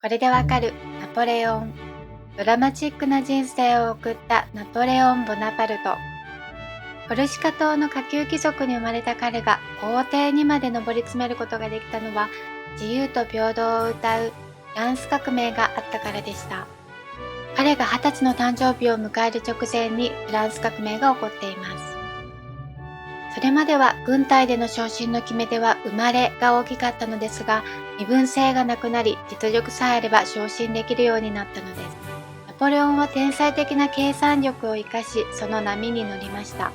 これでわかるナポレオン。ドラマチックな人生を送ったナポレオン・ボナパルト。コルシカ島の下級貴族に生まれた彼が皇帝にまで上り詰めることができたのは、自由と平等を歌うフランス革命があったからでした。彼が20歳の誕生日を迎える直前にフランス革命が起こっています。それまでは軍隊での昇進の決め手は生まれが大きかったのですが、身分制がなくなり、実力さえあれば昇進できるようになったのです。ナポレオンは天才的な計算力を生かし、その波に乗りました。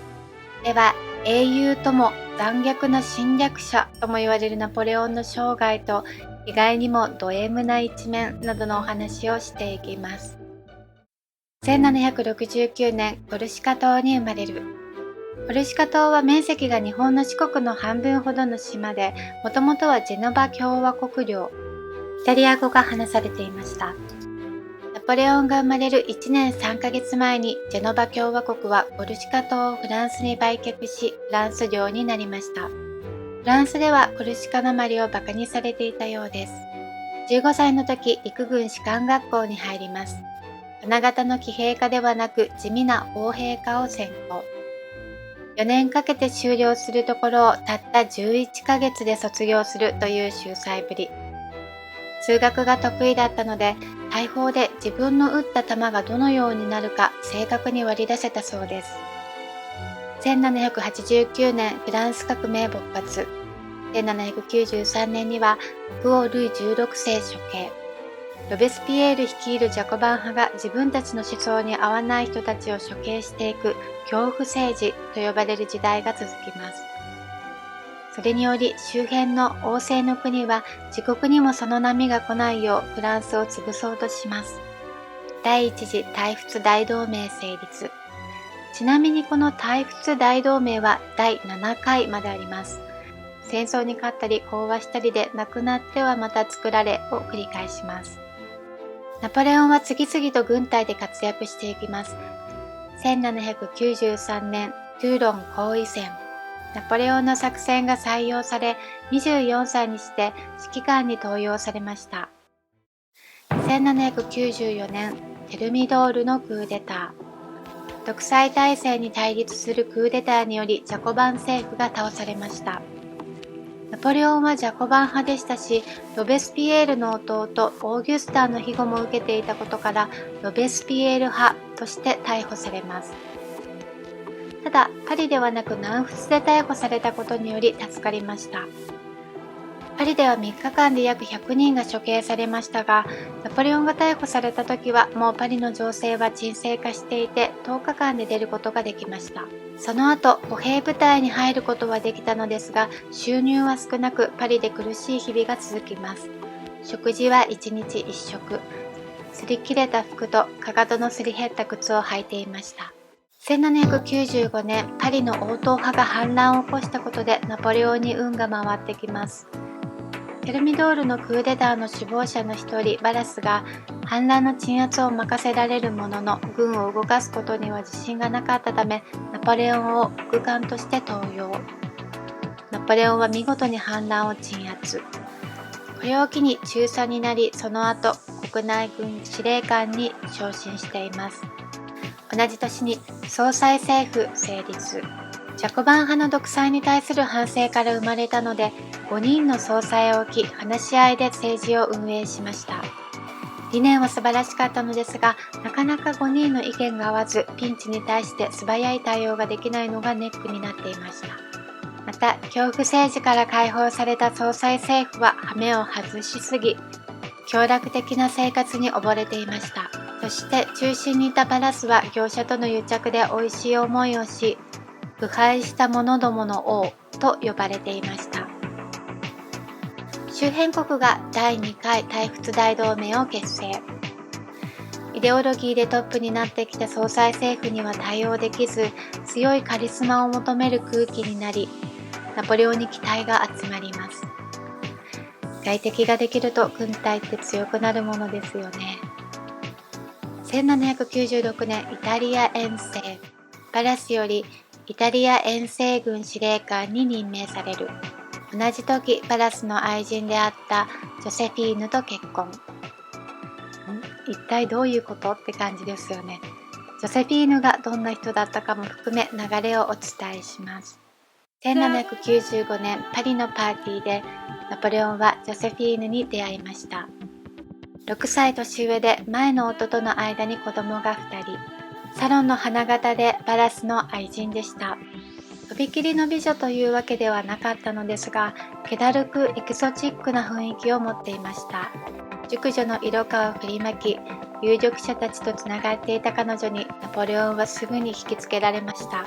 では、英雄とも残虐な侵略者とも言われるナポレオンの生涯と、意外にもド M な一面などのお話をしていきます。1769年、コルシカ島に生まれる。コルシカ島は面積が日本の四国の半分ほどの島で、もともとはジェノバ共和国領、イタリア語が話されていました。ナポレオンが生まれる1年3ヶ月前に、ジェノバ共和国はコルシカ島をフランスに売却し、フランス領になりました。フランスではコルシカなまりを馬鹿にされていたようです。15歳の時、陸軍士官学校に入ります。花形の騎兵科ではなく、地味な砲兵科を専攻。4年かけて修了するところをたった11ヶ月で卒業するという秀才ぶり。数学が得意だったので、大砲で自分の撃った弾がどのようになるか正確に割り出せたそうです。1789年フランス革命勃発。1793年には国王ルイ16世処刑。ロベスピエール率いるジャコバン派が自分たちの思想に合わない人たちを処刑していく恐怖政治と呼ばれる時代が続きます。それにより周辺の王政の国は自国にもその波が来ないようフランスを潰そうとします。第一次対仏大同盟成立。ちなみにこの対仏大同盟は第7回まであります。戦争に勝ったり講和したりでなくなってはまた作られを繰り返します。ナポレオンは次々と軍隊で活躍していきます。1793年、トゥーロン包囲戦。ナポレオンの作戦が採用され、24歳にして指揮官に登用されました。1794年、テルミドールのクーデター。独裁体制に対立するクーデターによりジャコバン政府が倒されました。ナポレオンはジャコバン派でしたし、ロベスピエールの弟オーギュスターの庇護も受けていたことから、ロベスピエール派として逮捕されます。ただ、パリではなく南仏で逮捕されたことにより助かりました。パリでは3日間で約100人が処刑されましたが、ナポレオンが逮捕された時はもうパリの情勢は沈静化していて、10日間で出ることができました。その後、歩兵部隊に入ることはできたのですが、収入は少なく、パリで苦しい日々が続きます。食事は1日1食。擦り切れた服とかかとのすり減った靴を履いていました。1795年、パリの王党派が反乱を起こしたことでナポレオンに運が回ってきます。テルミドールのクーデターの首謀者の一人、バラスが反乱の鎮圧を任せられるものの、軍を動かすことには自信がなかったため、ナポレオンを副官として登用。ナポレオンは見事に反乱を鎮圧。これを機に中佐になり、その後、国内軍司令官に昇進しています。同じ年に総裁政府成立。ジャコバン派の独裁に対する反省から生まれたので、5人の総裁を置き、話し合いで政治を運営しました。理念は素晴らしかったのですが、なかなか5人の意見が合わず、ピンチに対して素早い対応ができないのがネックになっていました。また、恐怖政治から解放された総裁政府は羽目を外しすぎ、享楽的な生活に溺れていました。そして中心にいたバラスは業者との癒着で美味しい思いをし、腐敗した者どもの王と呼ばれていました。周辺国が第2回対仏大同盟を結成。イデオロギーでトップになってきた総裁政府には対応できず、強いカリスマを求める空気になり、ナポレオンに期待が集まります。外敵ができると軍隊って強くなるものですよね。1796年イタリア遠征。バラスよりイタリア遠征軍司令官に任命される。同じ時バラスの愛人であったジョセフィーヌと結婚。一体どういうことって感じですよね。ジョセフィーヌがどんな人だったかも含め流れをお伝えします。1795年パリのパーティーでナポレオンはジョセフィーヌに出会いました。6歳年上で前の夫との間に子供が2人。サロンの花形でバラスの愛人でした。とびきりの美女というわけではなかったのですが、気だるくエキゾチックな雰囲気を持っていました。熟女の色香を振りまき、有力者たちとつながっていた彼女にナポレオンはすぐに引きつけられました。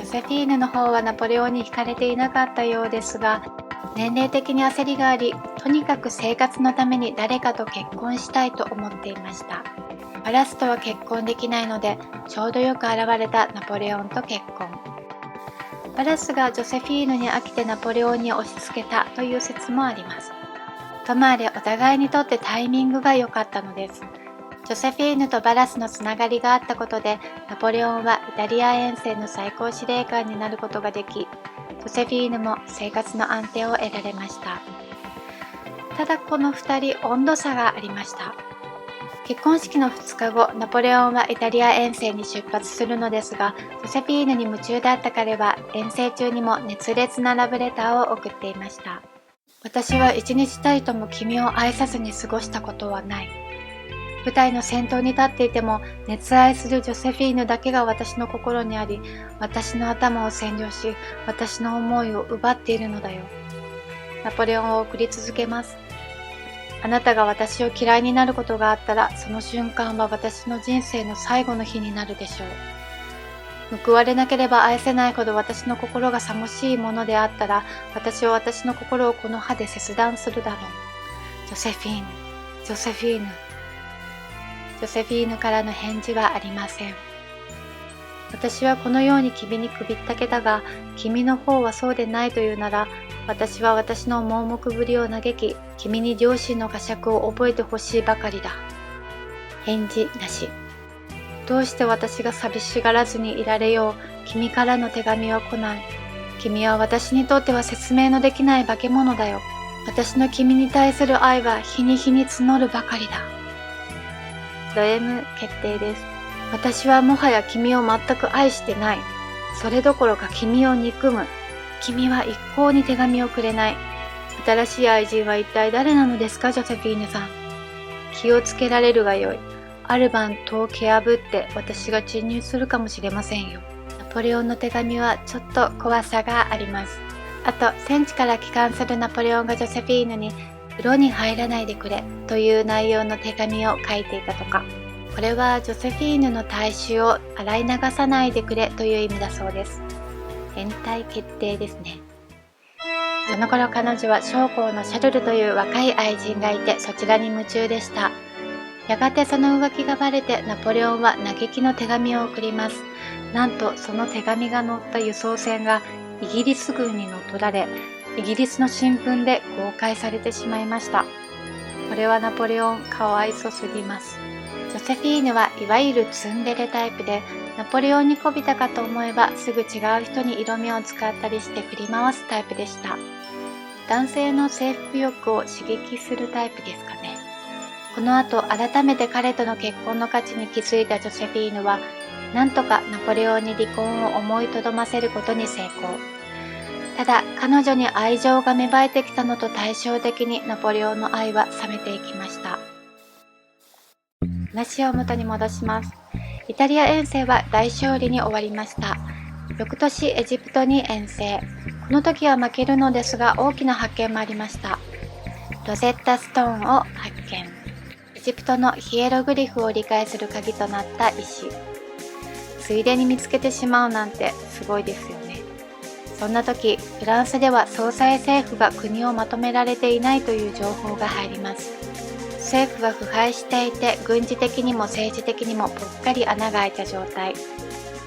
ジョセフィーヌの方はナポレオンに惹かれていなかったようですが、年齢的に焦りがあり、とにかく生活のために誰かと結婚したいと思っていました。バラスとは結婚できないので、ちょうどよく現れたナポレオンと結婚。バラスがジョセフィーヌに飽きてナポレオンに押し付けたという説もあります。ともあれお互いにとってタイミングが良かったのです。ジョセフィーヌとバラスのつながりがあったことで、ナポレオンはイタリア遠征の最高司令官になることができ、ジョセフィーヌも生活の安定を得られました。ただこの2人温度差がありました。結婚式の2日後、ナポレオンはイタリア遠征に出発するのですが、ジョセフィーヌに夢中だった彼は遠征中にも熱烈なラブレターを送っていました。私は一日たりとも君を愛さずに過ごしたことはない。舞台の先頭に立っていても熱愛するジョセフィーヌだけが私の心にあり、私の頭を占領し、私の思いを奪っているのだよ。ナポレオンを送り続けます。あなたが私を嫌いになることがあったら、その瞬間は私の人生の最後の日になるでしょう。報われなければ愛せないほど私の心が寂しいものであったら、私は私の心をこの歯で切断するだろう。ジョセフィーヌ、ジョセフィーヌ。ジョセフィーヌからの返事はありません。私はこのように君に首ったけたが、君の方はそうでないというなら、私は私の盲目ぶりを嘆き、君に両親の呵責を覚えてほしいばかりだ。返事なし。どうして私が寂しがらずにいられよう。君からの手紙は来ない。君は私にとっては説明のできない化け物だよ。私の君に対する愛は日に日に募るばかりだ。ド M 決定です。私はもはや君を全く愛してない。それどころか君を憎む。君は一向に手紙をくれない。新しい愛人は一体誰なのですか、ジョセフィーヌさん。気をつけられるがよい。ある晩戸を蹴破って私が侵入するかもしれませんよ。ナポレオンの手紙はちょっと怖さがあります。あと、戦地から帰還するナポレオンがジョセフィーヌに風呂に入らないでくれという内容の手紙を書いていたとか。これはジョセフィーヌの体臭を洗い流さないでくれという意味だそうです。変態決定ですね。その頃彼女は将校のシャルルという若い愛人がいて、そちらに夢中でした。やがてその浮気がバレてナポレオンは嘆きの手紙を送ります。なんとその手紙が載った輸送船がイギリス軍に乗っ取られ、イギリスの新聞で公開されてしまいました。これはナポレオンかわいそすぎます。ジョセフィーヌはいわゆるツンデレタイプで、ナポレオンに媚びたかと思えばすぐ違う人に色目を使ったりして振り回すタイプでした。男性の征服欲を刺激するタイプですかね。この後改めて彼との結婚の価値に気づいたジョセフィーヌは、なんとかナポレオンに離婚を思いとどませることに成功。ただ彼女に愛情が芽生えてきたのと対照的にナポレオンの愛は冷めていきました。話を元に戻します。イタリア遠征は大勝利に終わりました。翌年エジプトに遠征。この時は負けるのですが大きな発見もありました。ロゼッタストーンを発見。エジプトのヒエログリフを理解する鍵となった石。ついでに見つけてしまうなんてすごいですよね。そんな時、フランスでは総裁政府が国をまとめられていないという情報が入ります。政府は腐敗していて、軍事的にも政治的にもぽっかり穴が開いた状態。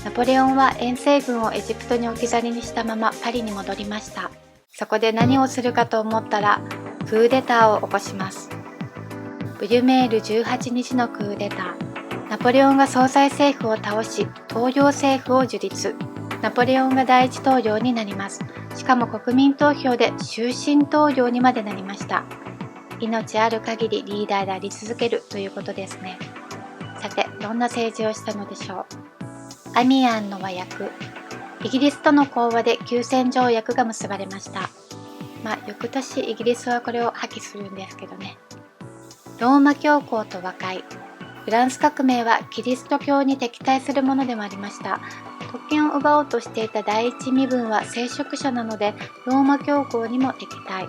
ナポレオンは遠征軍をエジプトに置き去りにしたままパリに戻りました。そこで何をするかと思ったら、クーデターを起こします。ブリュメール18日のクーデター。ナポレオンが総裁政府を倒し、統領政府を樹立。ナポレオンが第一統領になります。しかも国民投票で終身投了にまでなりました。命ある限りリーダーであり続けるということですね。さて、どんな政治をしたのでしょう。アミアンの和訳。イギリスとの講和で休戦条約が結ばれました。翌年イギリスはこれを破棄するんですけどね。ローマ教皇と和解。フランス革命はキリスト教に敵対するものでもありました。特権を奪おうとしていた第一身分は聖職者なので、ローマ教皇にも敵対。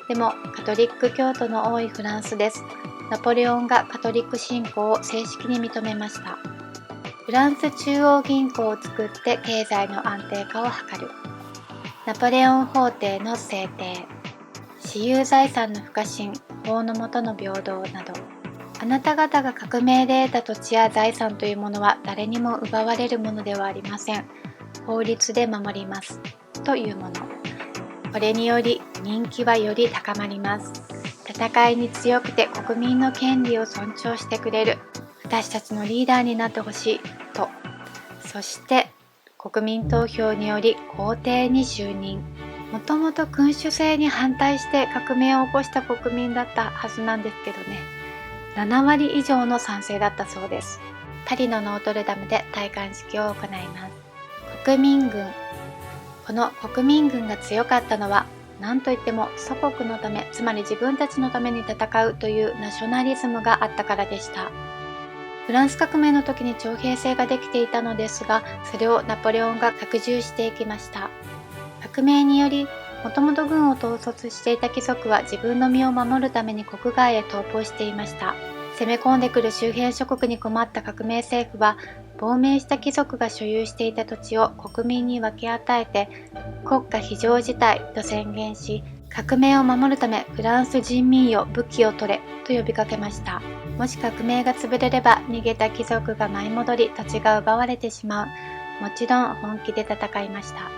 でもカトリック教徒の多いフランスです。ナポレオンがカトリック信仰を正式に認めました。フランス中央銀行を作って経済の安定化を図る。ナポレオン法廷の制定。私有財産の不可侵、法の下の平等など。あなた方が革命で得た土地や財産というものは誰にも奪われるものではありません。法律で守ります。というもの。これにより人気はより高まります。戦いに強くて国民の権利を尊重してくれる。私たちのリーダーになってほしい。と。そして国民投票により皇帝に就任。もともと君主制に反対して革命を起こした国民だったはずなんですけどね。7割以上の賛成だったそうです。パリのノートルダムで戴冠式を行います。国民軍。この国民軍が強かったのは、何といっても祖国のため、つまり自分たちのために戦うというナショナリズムがあったからでした。フランス革命の時に徴兵制ができていたのですが、それをナポレオンが拡充していきました。革命により、もともと軍を統率していた貴族は自分の身を守るために国外へ逃亡していました。攻め込んでくる周辺諸国に困った革命政府は、亡命した貴族が所有していた土地を国民に分け与えて、国家非常事態と宣言し、革命を守るためフランス人民よ武器を取れと呼びかけました。もし革命が潰れれば逃げた貴族が舞い戻り土地が奪われてしまう。もちろん本気で戦いました。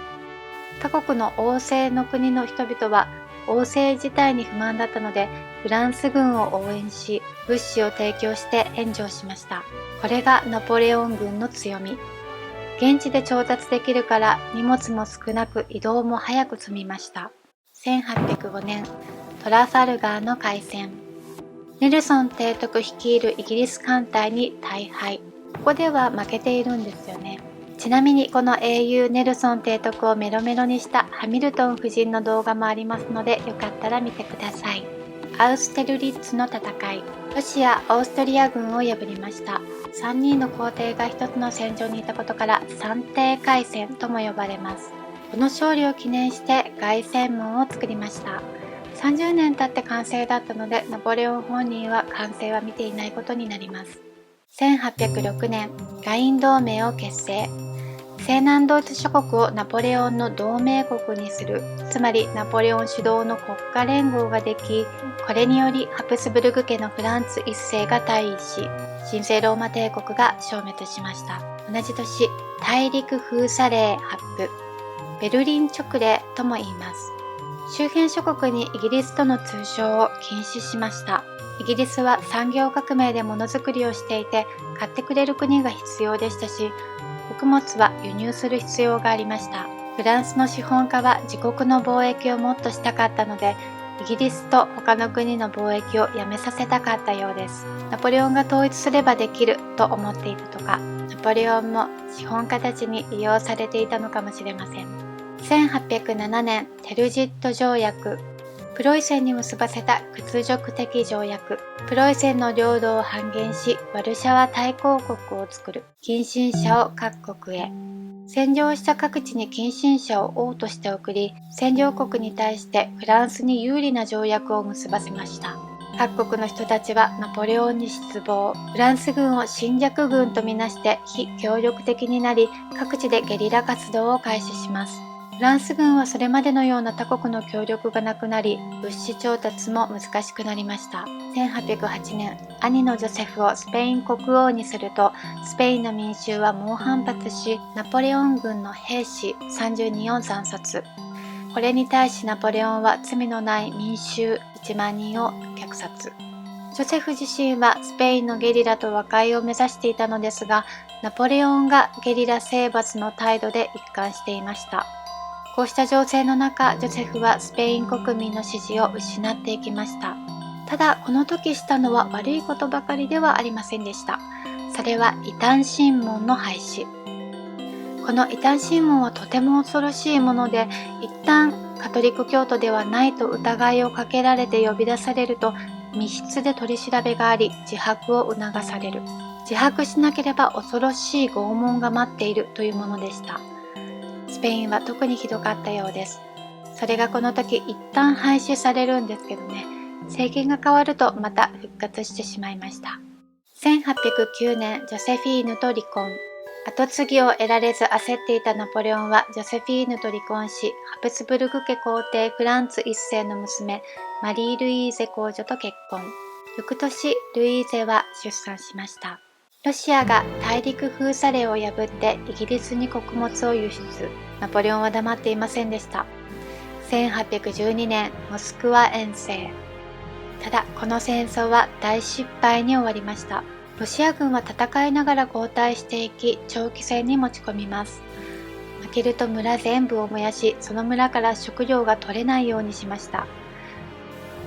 他国の王政の国の人々は王政自体に不満だったので、フランス軍を応援し、物資を提供して援助しました。これがナポレオン軍の強み。現地で調達できるから荷物も少なく移動も早く済みました。1805年、トラファルガーの海戦。ネルソン提督率いるイギリス艦隊に大敗。ここでは負けているんですよね。ちなみにこの英雄ネルソン提督をメロメロにしたハミルトン夫人の動画もありますので、よかったら見てください。アウステルリッツの戦い。ロシア・オーストリア軍を破りました。3人の皇帝が一つの戦場にいたことから三帝海戦とも呼ばれます。この勝利を記念して凱旋門を作りました。30年経って完成だったので、ナポレオン本人は完成は見ていないことになります。1806年、ガイン同盟を結成。西南ドイツ諸国をナポレオンの同盟国にする、つまりナポレオン主導の国家連合ができ、これによりハプスブルグ家のフランツ一世が退位し、神聖ローマ帝国が消滅しました。同じ年、大陸封鎖令発布、ベルリン勅令とも言います。周辺諸国にイギリスとの通商を禁止しました。イギリスは産業革命でものづくりをしていて、買ってくれる国が必要でしたし、穀物は輸入する必要がありました。フランスの資本家は自国の貿易をもっとしたかったので、イギリスと他の国の貿易をやめさせたかったようです。ナポレオンが統一すればできると思っていたとか、ナポレオンも資本家たちに利用されていたのかもしれません。1807年、テルジット条約。プロイセンに結ばせた屈辱的条約。プロイセンの領土を半減し、ワルシャワ大公国を作る。近親者を各国へ。占領した各地に近親者を王として送り、占領国に対してフランスに有利な条約を結ばせました。各国の人たちはナポレオンに失望。フランス軍を侵略軍とみなして非協力的になり、各地でゲリラ活動を開始します。フランス軍はそれまでのような他国の協力がなくなり、物資調達も難しくなりました。1808年、兄のジョセフをスペイン国王にすると、スペインの民衆は猛反発し、ナポレオン軍の兵士30人を惨殺。これに対しナポレオンは罪のない民衆1万人を虐殺。ジョセフ自身はスペインのゲリラと和解を目指していたのですが、ナポレオンがゲリラ征伐の態度で一貫していました。こうした情勢の中、ジョセフはスペイン国民の支持を失っていきました。ただ、この時したのは悪いことばかりではありませんでした。それは異端審問の廃止。この異端審問はとても恐ろしいもので、一旦カトリック教徒ではないと疑いをかけられて呼び出されると、密室で取り調べがあり、自白を促される。自白しなければ恐ろしい拷問が待っているというものでした。スペインは特にひどかったようです。それがこの時一旦廃止されるんですけどね、政権が変わるとまた復活してしまいました。1809年、ジョセフィーヌと離婚。跡継ぎを得られず焦っていたナポレオンはジョセフィーヌと離婚し、ハプスブルグ家皇帝フランツ一世の娘、マリー・ルイーゼ公女と結婚。翌年、ルイーゼは出産しました。ロシアが大陸封鎖令を破ってイギリスに穀物を輸出。ナポレオンは黙っていませんでした。1812年、モスクワ遠征。ただ、この戦争は大失敗に終わりました。ロシア軍は戦いながら後退していき、長期戦に持ち込みます。負けると村全部を燃やし、その村から食料が取れないようにしました。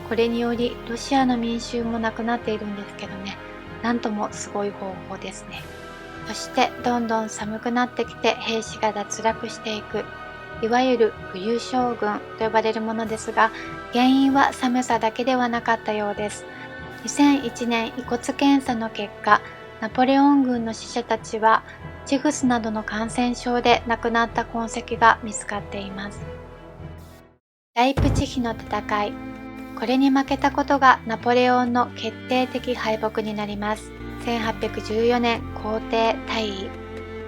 これにより、ロシアの民衆もなくなっているんですけどね、なんともすごい方法ですね。そして、どんどん寒くなってきて兵士が脱落していく。いわゆる冬将軍と呼ばれるものですが、原因は寒さだけではなかったようです。2001年遺骨検査の結果、ナポレオン軍の死者たちはチフスなどの感染症で亡くなった痕跡が見つかっています。ライプチヒの戦い。これに負けたことがナポレオンの決定的敗北になります。1814年、皇帝退位。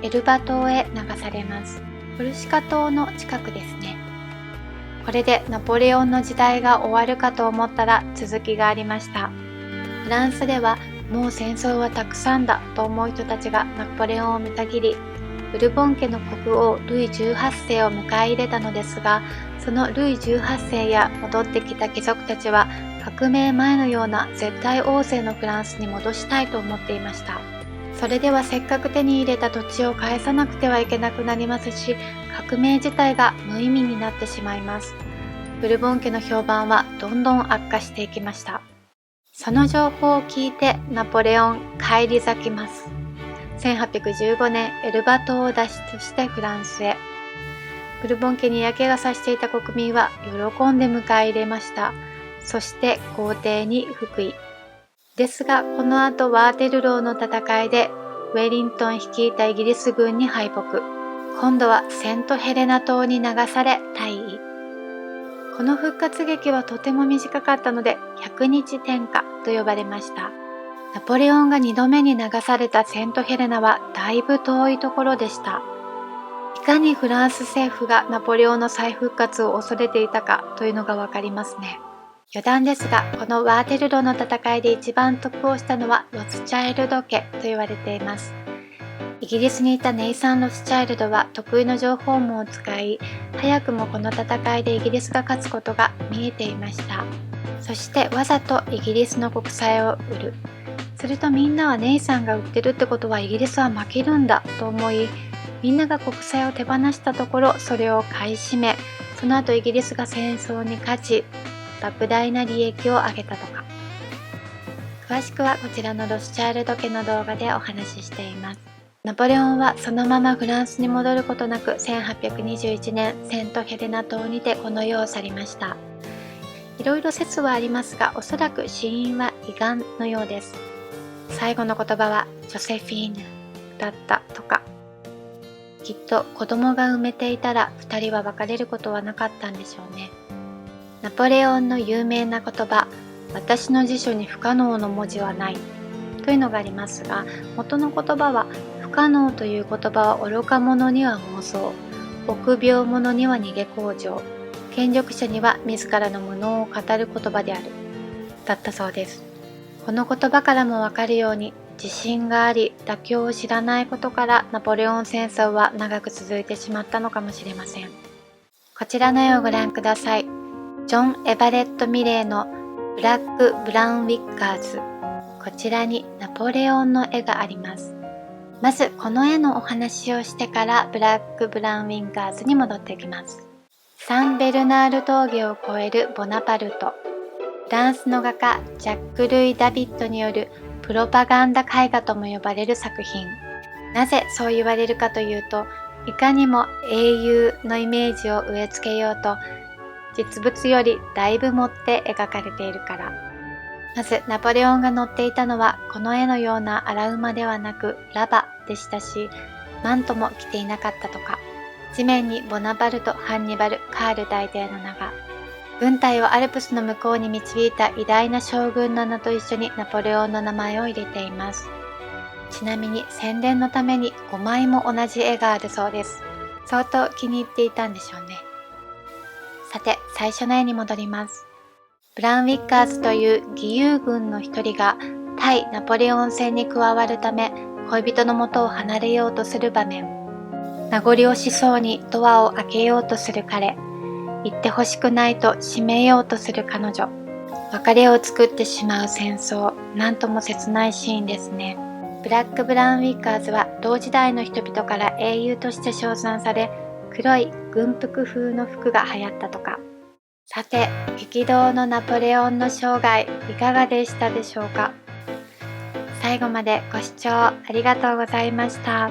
エルバ島へ流されます。コルシカ島の近くですね。これでナポレオンの時代が終わるかと思ったら続きがありました。フランスではもう戦争はたくさんだと思う人たちがナポレオンを見たぎり、ブルボン家の国王ルイ18世を迎え入れたのですが、そのルイ18世や戻ってきた貴族たちは革命前のような絶対王政のフランスに戻したいと思っていました。それではせっかく手に入れた土地を返さなくてはいけなくなりますし、革命自体が無意味になってしまいます。ブルボン家の評判はどんどん悪化していきました。その情報を聞いてナポレオン返り咲きます。1815年、エルバ島を脱出してフランスへ。ブルボン家に嫌気がさしていた国民は喜んで迎え入れました。そして皇帝に復位。ですが、この後ワーテルローの戦いでウェリントン率いたイギリス軍に敗北。今度はセントヘレナ島に流され退位。この復活劇はとても短かったので100日天下と呼ばれました。ナポレオンが2度目に流されたセントヘレナはだいぶ遠いところでした。いかにフランス政府がナポレオンの再復活を恐れていたかというのがわかりますね。余談ですが、このワーテルローの戦いで一番得をしたのはロスチャイルド家と言われています。イギリスにいたネイサン・ロスチャイルドは得意の情報網を使い、早くもこの戦いでイギリスが勝つことが見えていました。そしてわざとイギリスの国債を売る。するとみんなはネイサンが売ってるってことはイギリスは負けるんだと思い、みんなが国債を手放したところそれを買い占め、その後イギリスが戦争に勝ち、莫大な利益を上げたとか。詳しくはこちらのロスチャイルド家の動画でお話ししています。ナポレオンはそのままフランスに戻ることなく1821年セントヘレナ島にてこの世を去りました。いろいろ説はありますが、おそらく死因は胃がんのようです。最後の言葉はジョセフィーヌだったとか。きっと子供が産めていたら2人は別れることはなかったんでしょうね。ナポレオンの有名な言葉、私の辞書に不可能の文字はないというのがありますが、元の言葉は不可能という言葉は愚か者には妄想、臆病者には逃げ口上、権力者には自らの無能を語る言葉であるだったそうです。この言葉からもわかるように、自信があり妥協を知らないことからナポレオン戦争は長く続いてしまったのかもしれません。こちらの絵をご覧ください。ジョン・エバレット・ミレーのブラック・ブラウン・ウィッカーズ。こちらにナポレオンの絵があります。まずこの絵のお話をしてからブラック・ブラウン・ウィンカーズに戻っていきます。サンベルナール峠を越えるボナパルト。フランスの画家ジャック・ルイ・ダビッドによるプロパガンダ絵画とも呼ばれる作品。なぜそう言われるかというと、いかにも英雄のイメージを植え付けようと、実物よりだいぶ盛って描かれているから。まずナポレオンが乗っていたのはこの絵のような荒馬ではなくラバでしたし、マントも着ていなかったとか。地面にボナパルト、ハンニバル、カール大帝の名が。軍隊をアルプスの向こうに導いた偉大な将軍の名と一緒にナポレオンの名前を入れています。ちなみに宣伝のために5枚も同じ絵があるそうです。相当気に入っていたんでしょうね。さて、最初の絵に戻ります。ブラウンウィッカーズという義勇軍の一人が対ナポレオン戦に加わるため恋人の元を離れようとする場面。名残惜しそうにドアを開けようとする彼。行ってほしくないと閉めようとする彼女。別れを作ってしまう戦争。なんとも切ないシーンですね。ブラック・ブラウン・ウィッカーズは同時代の人々から英雄として称賛され、黒い軍服風の服が流行ったとか。さて、激動のナポレオンの生涯、いかがでしたでしょうか。最後までご視聴ありがとうございました。